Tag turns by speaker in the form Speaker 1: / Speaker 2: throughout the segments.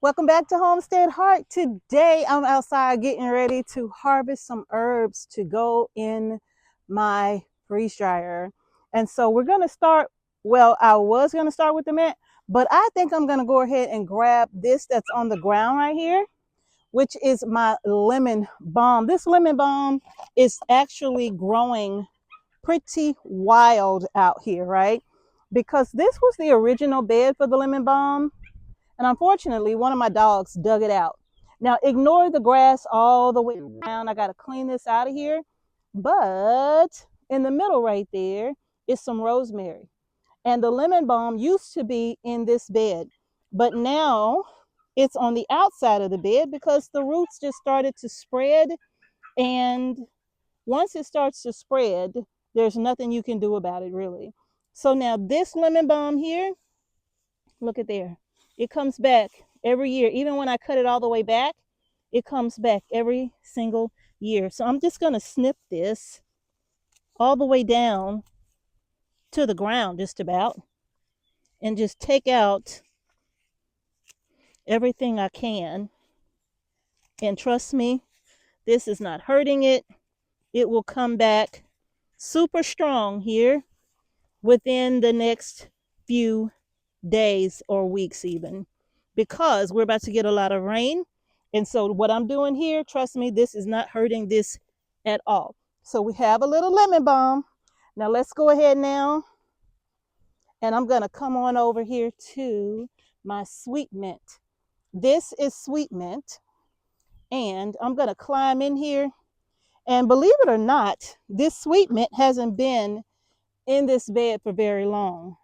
Speaker 1: Welcome back to Homestead Heart. Today I'm outside getting ready to harvest some herbs to go in my freeze dryer. And so we're going to start, well, I was going to start with the mint, but I think I'm going to go ahead and grab this that's on the ground right here, which is my lemon balm. This lemon balm is actually growing pretty wild out here, right? Because this was the original bed for the lemon balm. And unfortunately, one of my dogs dug it out. Now, ignore the grass all the way around. I got to clean this out of here. But in the middle right there is some rosemary. And the lemon balm used to be in this bed. But now it's on the outside of the bed because the roots just started to spread. And once it starts to spread, there's nothing you can do about it, really. So now this lemon balm here, look at there. It comes back every year. Even when I cut it all the way back, it comes back every single year. So I'm just going to snip this all the way down to the ground just about and just take out everything I can. And trust me, this is not hurting it. It will come back super strong here within the next few days or weeks even, because we're about to get a lot of rain. And so what I'm doing here, trust me, this is not hurting this at all. So we have a little lemon balm. Now let's go ahead now, and I'm going to come on over here to my sweet mint. This is sweet mint, and I'm going to climb in here. And believe it or not, this sweet mint hasn't been in this bed for very long.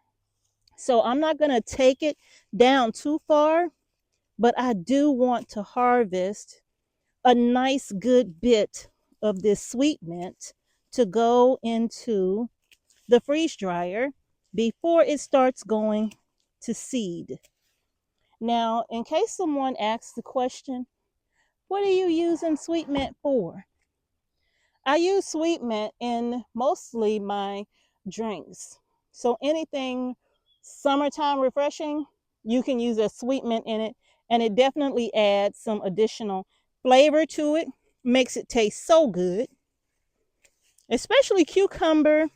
Speaker 1: So I'm not going to take it down too far, but I do want to harvest a nice good bit of this sweet mint to go into the freeze dryer before it starts going to seed. Now, in case someone asks the question, what are you using sweet mint for? I use sweet mint in mostly my drinks. So anything summertime refreshing, you can use a sweet mint in it, and it definitely adds some additional flavor to it, makes it taste so good. Especially cucumber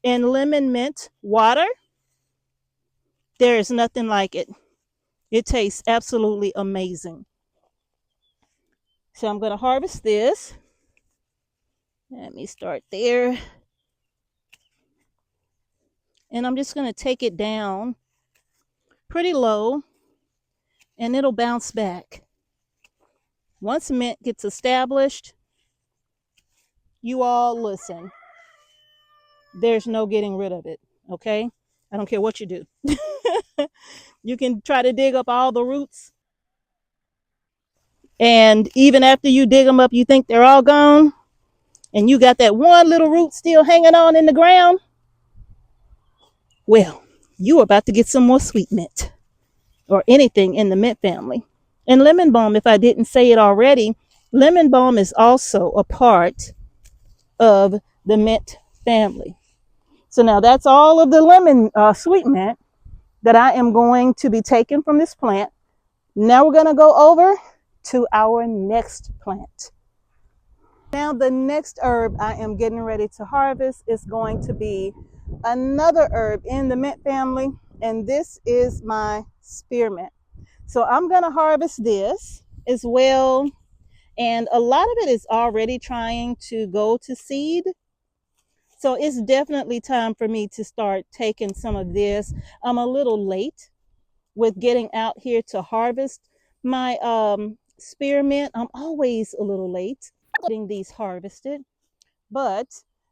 Speaker 1: and lemon mint water. There is nothing like it. It tastes absolutely amazing. So I'm going to harvest this. Let me start there. And I'm just going to take it down pretty low, and it'll bounce back. Once mint gets established, you all listen. There's no getting rid of it, okay? I don't care what you do. You can try to dig up all the roots, and even after you dig them up, you think they're all gone, and you got that one little root still hanging on in the ground. Well, you are about to get some more sweet mint or anything in the mint family. And lemon balm, if I didn't say it already, lemon balm is also a part of the mint family. So now that's all of the lemon sweet mint that I am going to be taking from this plant. Now we're going to go over to our next plant. Now the next herb I am getting ready to harvest is going to be another herb in the mint family, and this is my spearmint. So I'm going to harvest this as well, and a lot of it is already trying to go to seed. So it's definitely time for me to start taking some of this. I'm a little late with getting out here to harvest my spearmint. I'm always a little late getting these harvested, but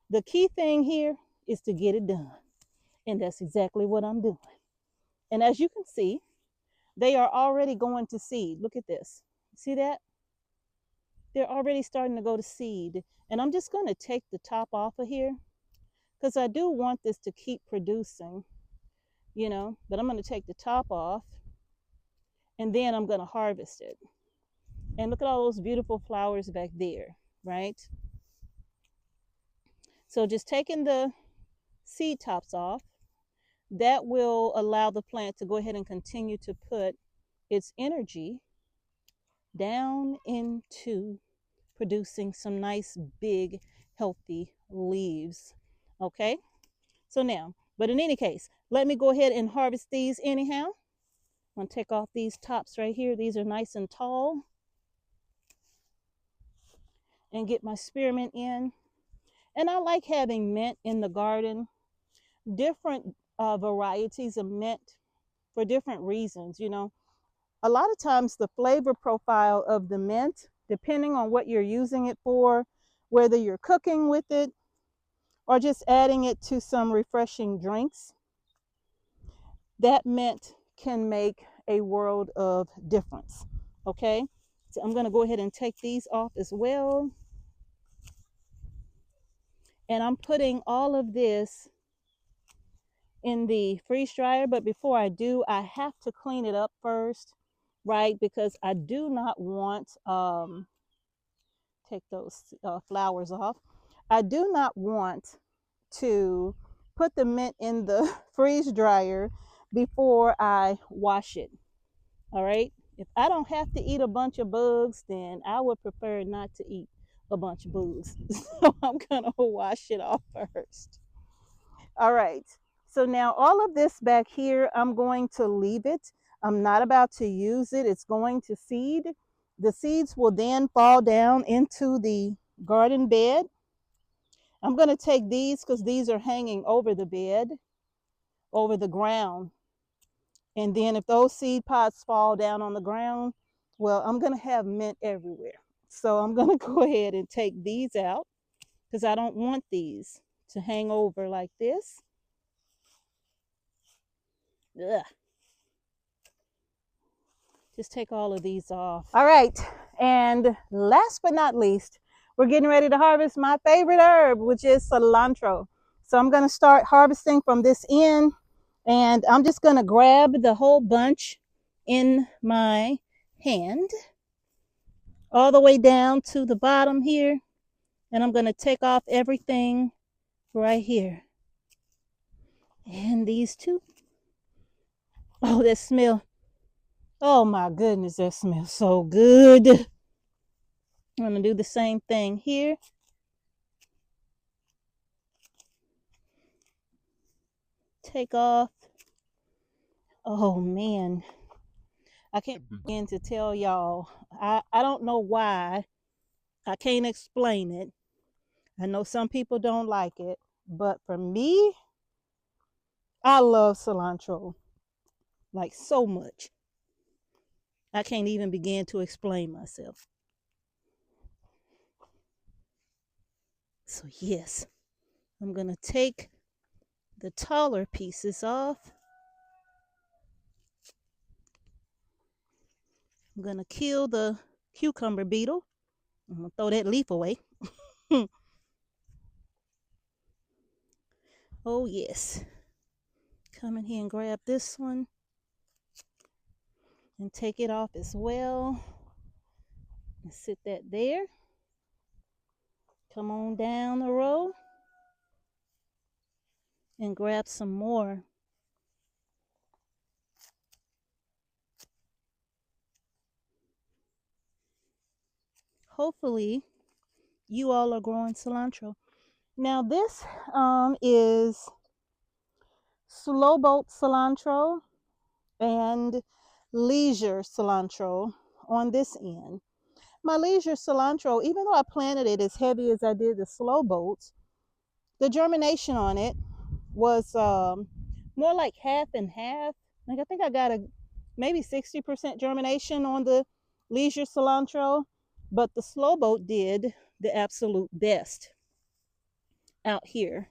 Speaker 1: the key thing here is to get it done. And that's exactly what I'm doing. And as you can see, they are already going to seed. Look at this. See that? They're already starting to go to seed. And I'm just going to take the top off of here because I do want this to keep producing, but I'm going to take the top off, and then I'm going to harvest it. And look at all those beautiful flowers back there, right? So just taking the seed tops off, that will allow the plant to go ahead and continue to put its energy down into producing some nice, big, healthy leaves. Okay? So now, but in any case, let me go ahead and harvest these anyhow. I'm going to take off these tops right here. These are nice and tall. And get my spearmint in. And I like having mint in the garden. Different varieties of mint for different reasons, you know. A lot of times the flavor profile of the mint, depending on what you're using it for, whether you're cooking with it or just adding it to some refreshing drinks, that mint can make a world of difference. Okay, so I'm going to go ahead and take these off as well. And I'm putting all of this in the freeze dryer, but before I do, I have to clean it up first, right? Because I do not want, take those flowers off. I do not want to put the mint in the freeze dryer before I wash it. All right. If I don't have to eat a bunch of bugs, then I would prefer not to eat a bunch of bugs. So I'm going to wash it off first. All right. So now all of this back here, I'm going to leave it. I'm not about to use it. It's going to seed. The seeds will then fall down into the garden bed. I'm going to take these because these are hanging over the bed, over the ground. And then if those seed pods fall down on the ground, well, I'm going to have mint everywhere. So I'm going to go ahead and take these out because I don't want these to hang over like this. Ugh. Just take all of these off. All right. And last but not least, we're getting ready to harvest my favorite herb, which is cilantro. So I'm going to start harvesting from this end. And I'm just going to grab the whole bunch in my hand all the way down to the bottom here. And I'm going to take off everything right here. And these two. Oh, that smell. Oh my goodness, that smells so good. I'm going to do the same thing here. Take off. Oh man, I can't begin to tell y'all. I don't know why. I can't explain it. I know some people don't like it, but for me, I love cilantro like so much. I can't even begin to explain myself. So yes, I'm going to take the taller pieces off. I'm going to kill the cucumber beetle. I'm going to throw that leaf away. Oh yes. Come in here and grab this one and take it off as well. And sit that there. Come on down the row and grab some more. Hopefully you all are growing cilantro. Now this is slow boat cilantro and leisure cilantro on this end. My leisure cilantro, even though I planted it as heavy as I did the slow boats, the germination on it was more like half and half. Like I think I got maybe 60% germination on the leisure cilantro, but the slow boat did the absolute best out here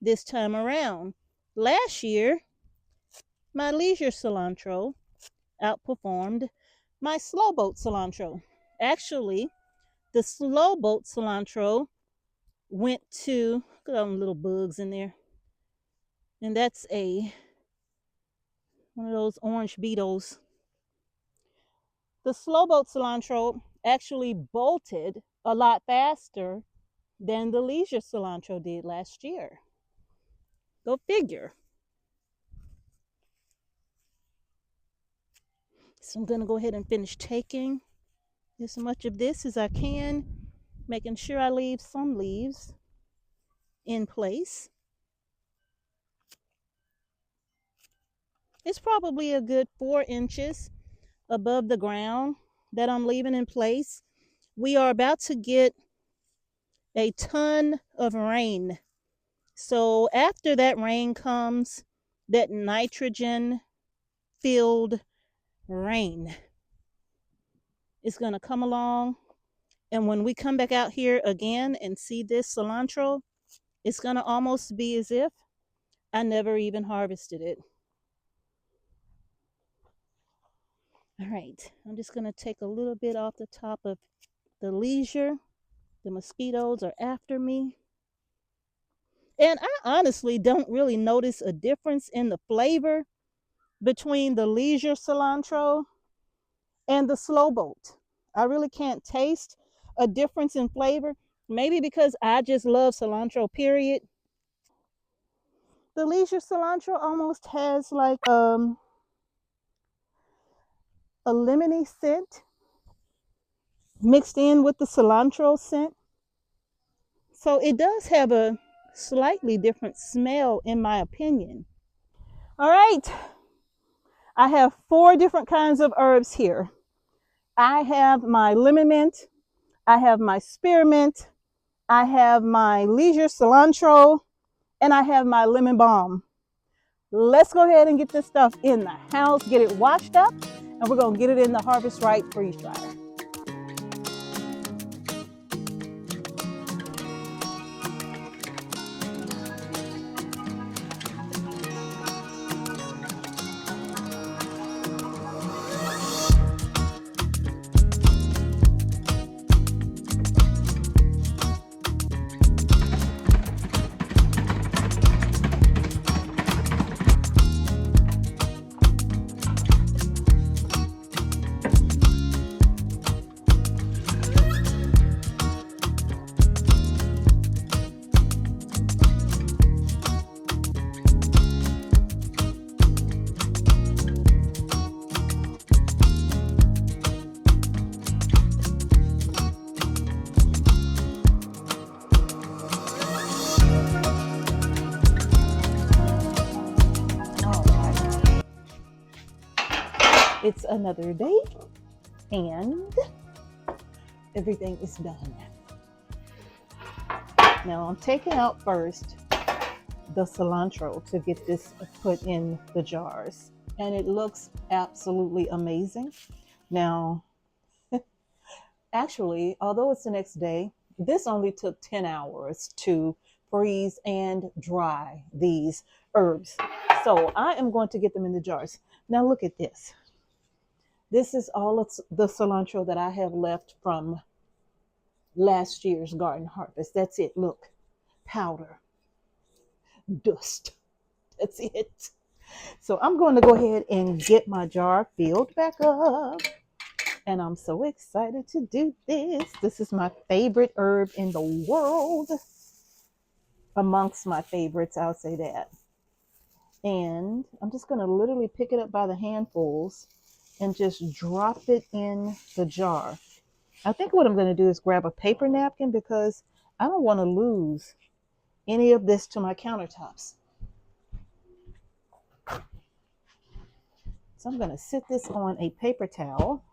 Speaker 1: this time around. Last year, my leisure cilantro outperformed my slow boat cilantro. Actually, the slow boat cilantro went to, look at all them little bugs in there. And that's one of those orange beetles. The slow boat cilantro actually bolted a lot faster than the leisure cilantro did last year. Go figure. So I'm going to go ahead and finish taking as much of this as I can, making sure I leave some leaves in place. It's probably a good 4 inches above the ground that I'm leaving in place. We are about to get a ton of rain. So after that rain comes that nitrogen filled rain. It's going to come along. And when we come back out here again and see this cilantro, it's going to almost be as if I never even harvested it. All right, I'm just going to take a little bit off the top of the leisure. The mosquitoes are after me. And I honestly don't really notice a difference in the flavor between the leisure cilantro and the slow bolt. I really can't taste a difference in flavor. Maybe because I just love cilantro, period. The leisure cilantro almost has like a lemony scent mixed in with the cilantro scent. So it does have a slightly different smell, in my opinion. All right, I have 4 different kinds of herbs here. I have my lemon mint, I have my spearmint, I have my leisure cilantro, and I have my lemon balm. Let's go ahead and get this stuff in the house, get it washed up, and we're gonna get it in the Harvest Right freeze dryer. It's another day and everything is done. Now I'm taking out first the cilantro to get this put in the jars, and it looks absolutely amazing. Now, actually, although it's the next day, this only took 10 hours to freeze and dry these herbs. So I am going to get them in the jars. Now look at this. This is all of the cilantro that I have left from last year's garden harvest. That's it. Look, powder, dust. That's it. So I'm going to go ahead and get my jar filled back up. And I'm so excited to do this. This is my favorite herb in the world. Amongst my favorites, I'll say that. And I'm just going to literally pick it up by the handfuls and just drop it in the jar. I think what I'm going to do is grab a paper napkin because I don't want to lose any of this to my countertops. So I'm going to sit this on a paper towel,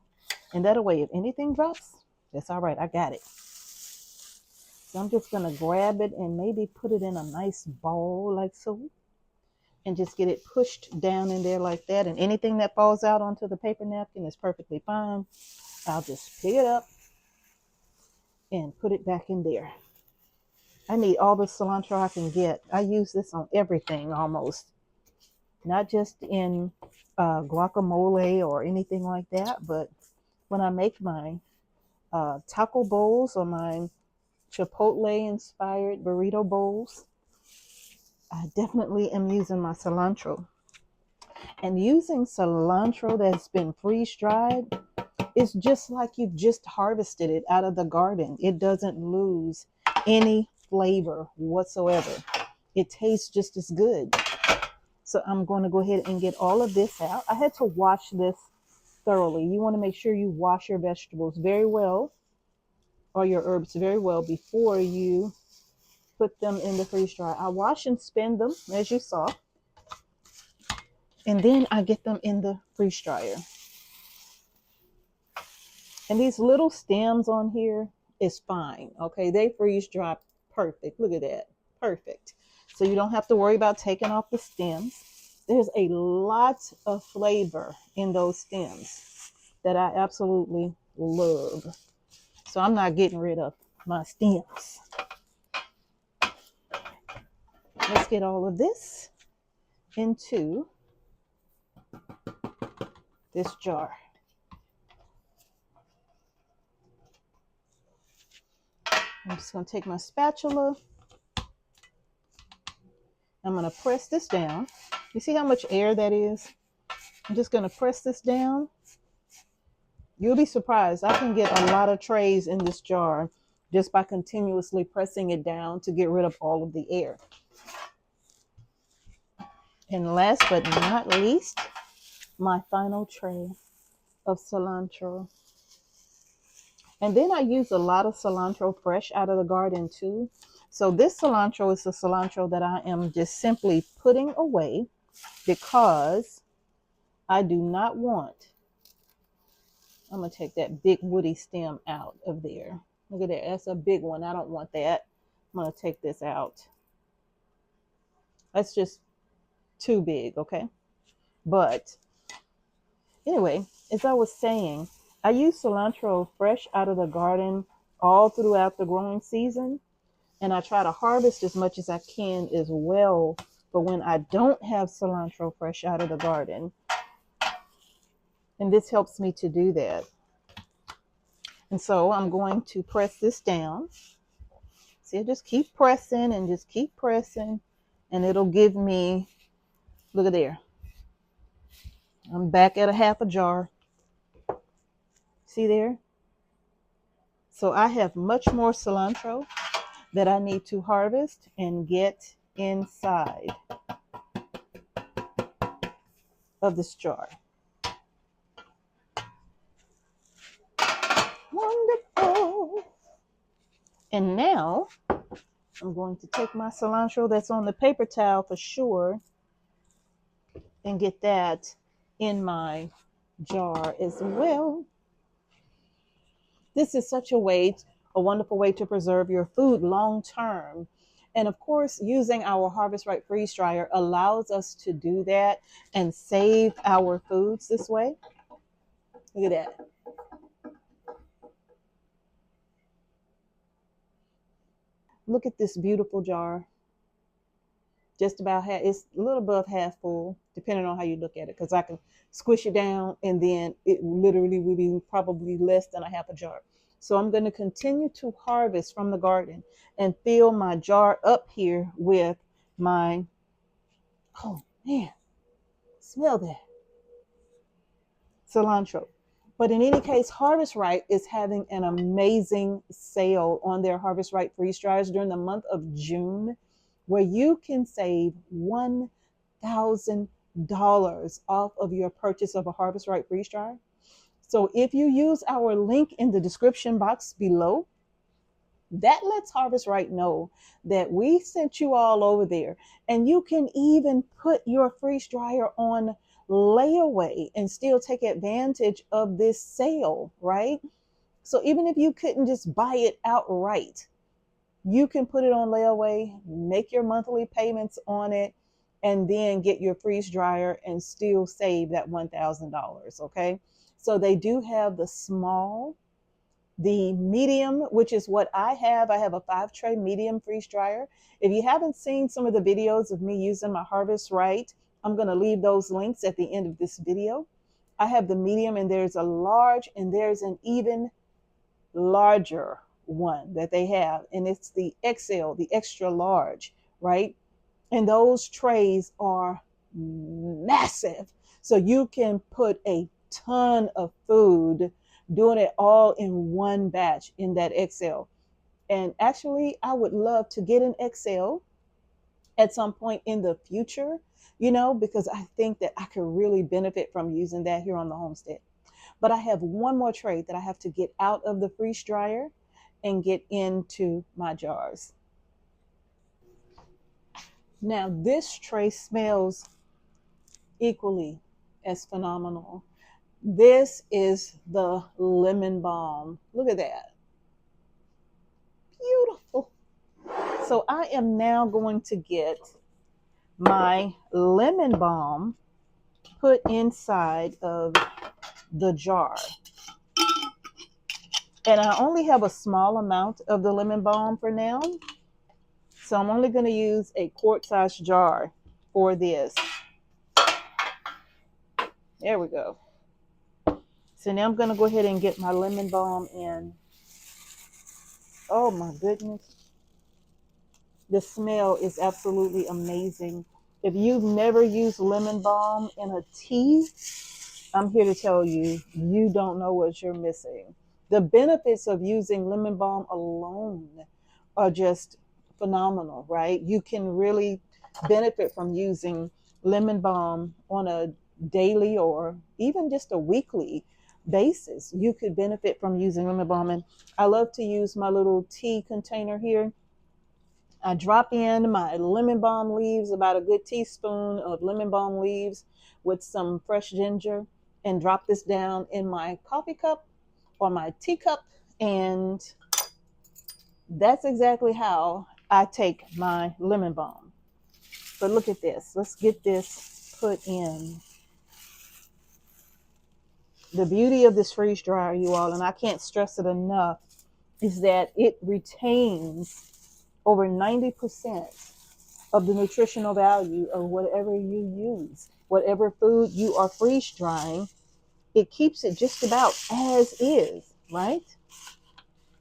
Speaker 1: and that way if anything drops, that's all right, I got it. So I'm just going to grab it and maybe put it in a nice ball like so, and just get it pushed down in there like that. And anything that falls out onto the paper napkin is perfectly fine. I'll just pick it up and put it back in there. I need all the cilantro I can get. I use this on everything almost, not just in guacamole or anything like that, but when I make my taco bowls or my Chipotle inspired burrito bowls, I definitely am using my cilantro. And using cilantro that's been freeze dried is just like you've just harvested it out of the garden. It doesn't lose any flavor whatsoever. It tastes just as good. So I'm going to go ahead and get all of this out. I had to wash this thoroughly. You want to make sure you wash your vegetables very well, or your herbs very well, before you put them in the freeze dryer. I wash and spin them, as you saw, and then I get them in the freeze dryer. And these little stems on here is fine. Okay, they freeze dry perfect. Look at that, perfect. So you don't have to worry about taking off the stems. There's a lot of flavor in those stems that I absolutely love. So I'm not getting rid of my stems. Let's get all of this into this jar. I'm just going to take my spatula. I'm going to press this down. You see how much air that is? I'm just going to press this down. You'll be surprised. I can get a lot of trays in this jar just by continuously pressing it down to get rid of all of the air. And last but not least, my final tray of cilantro. And then I use a lot of cilantro fresh out of the garden too. So this cilantro is the cilantro that I am just simply putting away because I do not want, I'm going to take that big woody stem out of there. Look at that. That's a big one. I don't want that. I'm going to take this out. That's just too big, okay? But anyway, as I was saying, I use cilantro fresh out of the garden all throughout the growing season. And I try to harvest as much as I can as well. But when I don't have cilantro fresh out of the garden, and this helps me to do that. And so I'm going to press this down. See, I just keep pressing and just keep pressing. And it'll give me, look at there. I'm back at a half a jar. See there? So I have much more cilantro that I need to harvest and get inside of this jar. Wonderful. And now I'm going to take my cilantro that's on the paper towel for sure and get that in my jar as well. This is such a wonderful way to preserve your food long term. And of course, using our Harvest Right freeze dryer allows us to do that and save our foods this way. Look at that. Look at this beautiful jar. Just about half, it's a little above half full, depending on how you look at it, because I can squish it down and then it literally will be probably less than a half a jar. So I'm going to continue to harvest from the garden and fill my jar up here with my, oh man, smell that, cilantro. But in any case, Harvest Right is having an amazing sale on their Harvest Right freeze dryers during the month of June, where you can save $1,000 off of your purchase of a Harvest Right freeze dryer. So if you use our link in the description box below, that lets Harvest Right know that we sent you all over there. And you can even put your freeze dryer on layaway and still take advantage of this sale, right? So even if you couldn't just buy it outright, you can put it on layaway, make your monthly payments on it, and then get your freeze dryer and still save that $1,000, okay? So they do have the small, the medium, which is what I have. I have a 5-tray medium freeze dryer. If you haven't seen some of the videos of me using my Harvest Right, I'm going to leave those links at the end of this video. I have the medium, and there's a large, and there's an even larger one that they have, and it's the XL, the extra large, right? And those trays are massive. So you can put a ton of food, doing it all in one batch in that XL. And actually, I would love to get an XL at some point in the future, because I think that I could really benefit from using that here on the homestead. But I have one more tray that I have to get out of the freeze dryer and get into my jars. Now, this tray smells equally as phenomenal. This is the lemon balm. Look at that. Beautiful. So I am now going to get my lemon balm put inside of the jar. And I only have a small amount of the lemon balm for now. So I'm only going to use a quart-sized jar for this. There we go. So now I'm going to go ahead and get my lemon balm in. Oh my goodness. The smell is absolutely amazing. If you've never used lemon balm in a tea, I'm here to tell you, you don't know what you're missing. The benefits of using lemon balm alone are just phenomenal, right? You can really benefit from using lemon balm on a daily or even just a weekly basis. You could benefit from using lemon balm. And I love to use my little tea container here. I drop in my lemon balm leaves, about a good teaspoon of lemon balm leaves with some fresh ginger, and drop this down in my coffee cup or my teacup. And that's exactly how I take my lemon balm. But look at this. Let's get this put in. The beauty of this freeze dryer, you all, and I can't stress it enough, is that it retains over 90% of the nutritional value of whatever you use. Whatever food you are freeze drying, it keeps it just about as is, right?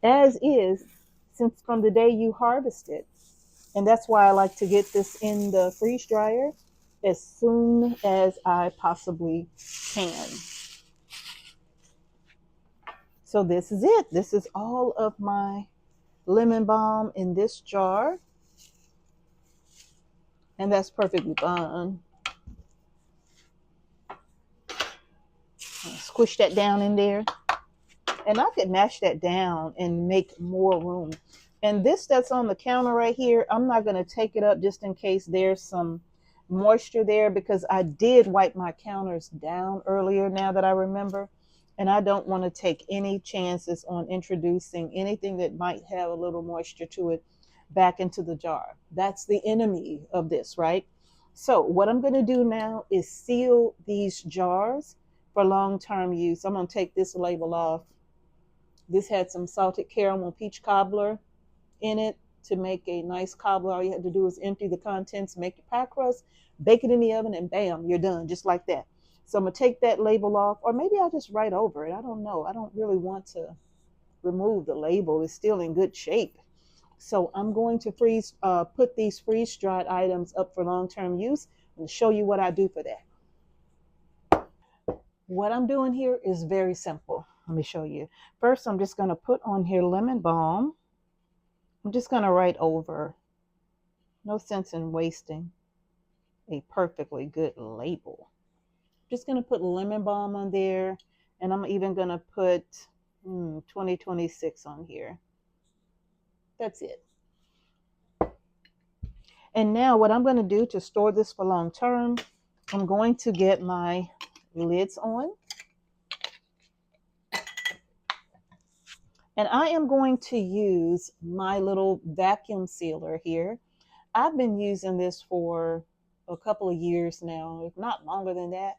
Speaker 1: As is, since from the day you harvest it. And that's why I like to get this in the freeze dryer as soon as I possibly can. So this is it. This is all of my lemon balm in this jar. And that's perfectly fine. Squish that down in there. And I could mash that down and make more room. And this that's on the counter right here, I'm not going to take it up just in case there's some moisture there, because I did wipe my counters down earlier, now that I remember. And I don't want to take any chances on introducing anything that might have a little moisture to it back into the jar. That's the enemy of this, right? So what I'm going to do now is seal these jars for long-term use. I'm going to take this label off. This had some salted caramel peach cobbler in it to make a nice cobbler. All you had to do is empty the contents, make your pie crust, bake it in the oven, and bam, you're done, just like that. So I'm going to take that label off, or maybe I'll just write over it. I don't know. I don't really want to remove the label. It's still in good shape. So I'm going to put these freeze-dried items up for long-term use and show you what I do for that. What I'm doing here is very simple. Let me show you. First, I'm just going to put on here lemon balm. I'm just going to write over. No sense in wasting a perfectly good label. I'm just going to put lemon balm on there, and I'm even going to put 2026 on here. That's it. And now what I'm going to do to store this for long term, I'm going to get my lids on. And I am going to use my little vacuum sealer here. I've been using this for a couple of years now, if not longer than that.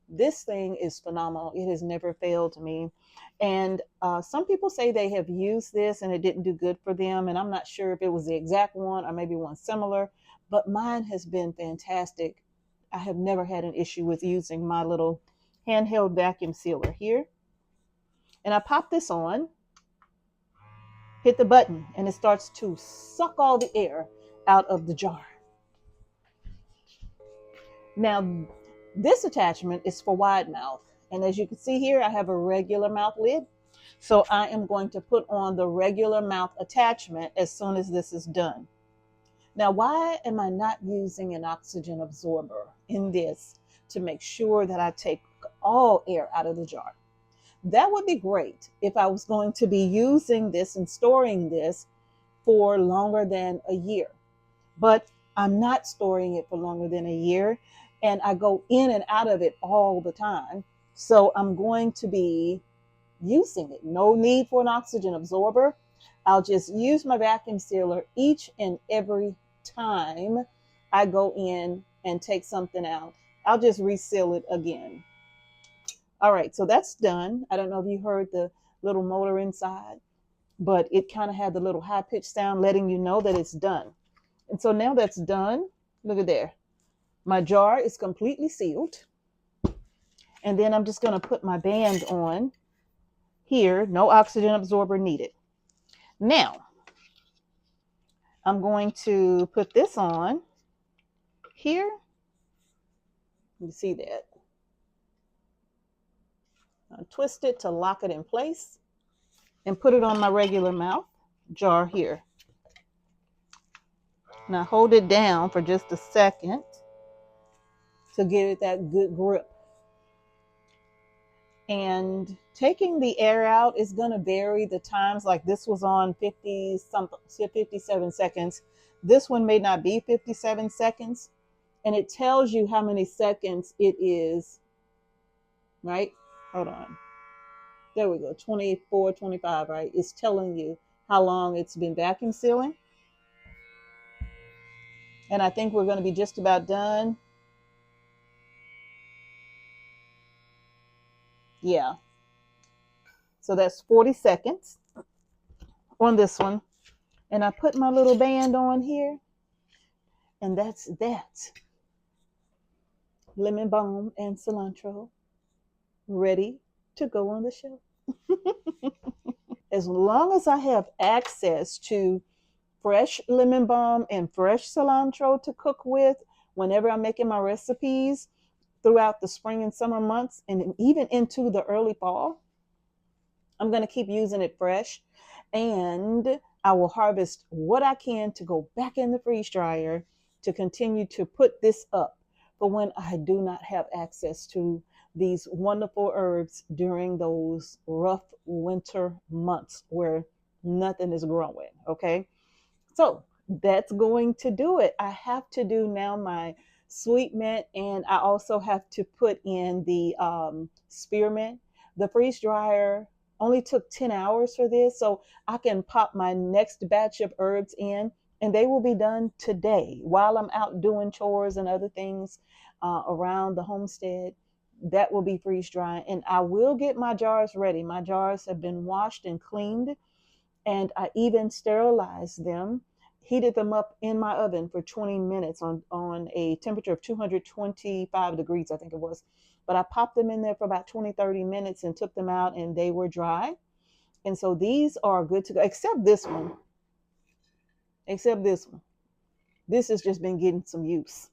Speaker 1: This thing is phenomenal. It has never failed me. And some people say they have used this and it didn't do good for them. And I'm not sure if it was the exact one or maybe one similar, but mine has been fantastic. I have never had an issue with using my little handheld vacuum sealer here. And I pop this on, hit the button, and it starts to suck all the air out of the jar. Now, this attachment is for wide mouth. And as you can see here, I have a regular mouth lid. So I am going to put on the regular mouth attachment as soon as this is done. Now, why am I not using an oxygen absorber in this to make sure that I take all air out of the jar? that would be great if I was going to be using this and storing this for longer than a year. But I'm not storing it for longer than a year, and I go in and out of it all the time. So I'm going to be using it. No need for an oxygen absorber. I'll just use my vacuum sealer each and every time I go in and take something out. I'll just reseal it again. All right, so that's done. I don't know if you heard the little motor inside, but it kind of had the little high pitched sound letting you know that it's done. And so now that's done, look at there. My jar is completely sealed. And then I'm just going to put my band on here. No oxygen absorber needed. Now, I'm going to put this on here. You see that? I'll twist it to lock it in place and put it on my regular mouth jar here. Now hold it down for just a second to give it that good grip. And taking the air out is going to vary the times. Like this was on 57 seconds. This one may not be 57 seconds. And it tells you how many seconds it is, right? Hold on. There we go. 24, 25, right? It's telling you how long it's been vacuum sealing. And I think we're going to be just about done. Yeah. So that's 40 seconds on this one. And I put my little band on here. And that's that. Lemon balm and cilantro ready to go on the shelf. As long as I have access to fresh lemon balm and fresh cilantro to cook with whenever I'm making my recipes throughout the spring and summer months and even into the early fall, I'm going to keep using it fresh, and I will harvest what I can to go back in the freeze dryer to continue to put this up for when I do not have access to these wonderful herbs during those rough winter months where nothing is growing. Okay. So that's going to do it. I have to do now my sweet mint, and I also have to put in the spearmint. The freeze dryer only took 10 hours for this, so I can pop my next batch of herbs in, and they will be done today while I'm out doing chores and other things around the homestead. That will be freeze drying, and I will get my jars ready. My jars have been washed and cleaned, and I even sterilized them, heated them up in my oven for 20 minutes on a temperature of 225 degrees, I think it was. But I popped them in there for about 20, 30 minutes and took them out, and they were dry. And so these are good to go, except this one. Except this one. This has just been getting some use.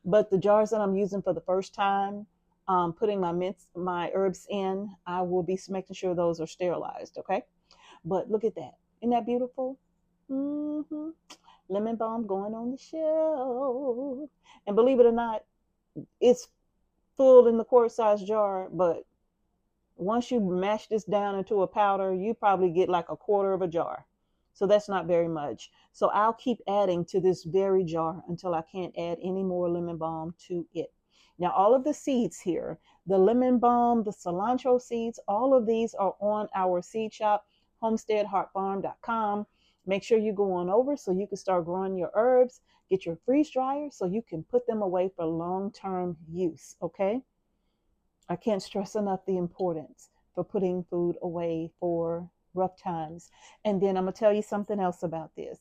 Speaker 1: But the jars that I'm using for the first time, putting my herbs in, I will be making sure those are sterilized. Okay. But look at that. Isn't that beautiful? Mm-hmm. Lemon balm going on the shelf. And believe it or not, it's full in the quart size jar, but once you mash this down into a powder, you probably get like a quarter of a jar. So that's not very much. So I'll keep adding to this very jar until I can't add any more lemon balm to it. Now, all of the seeds here, the lemon balm, the cilantro seeds, all of these are on our seed shop, homesteadheartfarm.com. Make sure you go on over so you can start growing your herbs, get your freeze dryer so you can put them away for long-term use, okay? I can't stress enough the importance for putting food away for rough times. And then I'm going to tell you something else about this.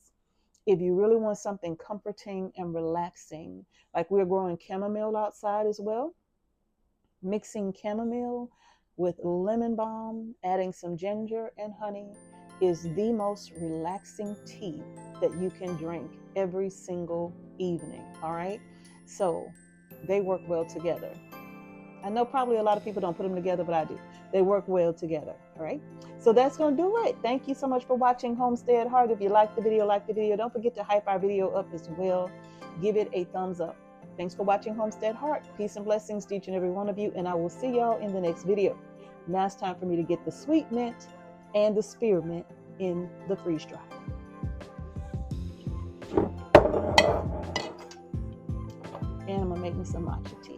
Speaker 1: If you really want something comforting and relaxing, like we're growing chamomile outside as well, mixing chamomile with lemon balm, adding some ginger and honey is the most relaxing tea that you can drink every single evening. All right. So they work well together. I know probably a lot of people don't put them together, but I do. They work well together. All right. So that's going to do it. Thank you so much for watching Homestead Heart. If you like the video, like the video. Don't forget to hype our video up as well. Give it a thumbs up. Thanks for watching Homestead Heart. Peace and blessings to each and every one of you, and I will see y'all in the next video. Now it's time for me to get the sweet mint and the spearmint in the freeze dry. And I'm gonna make me some matcha tea.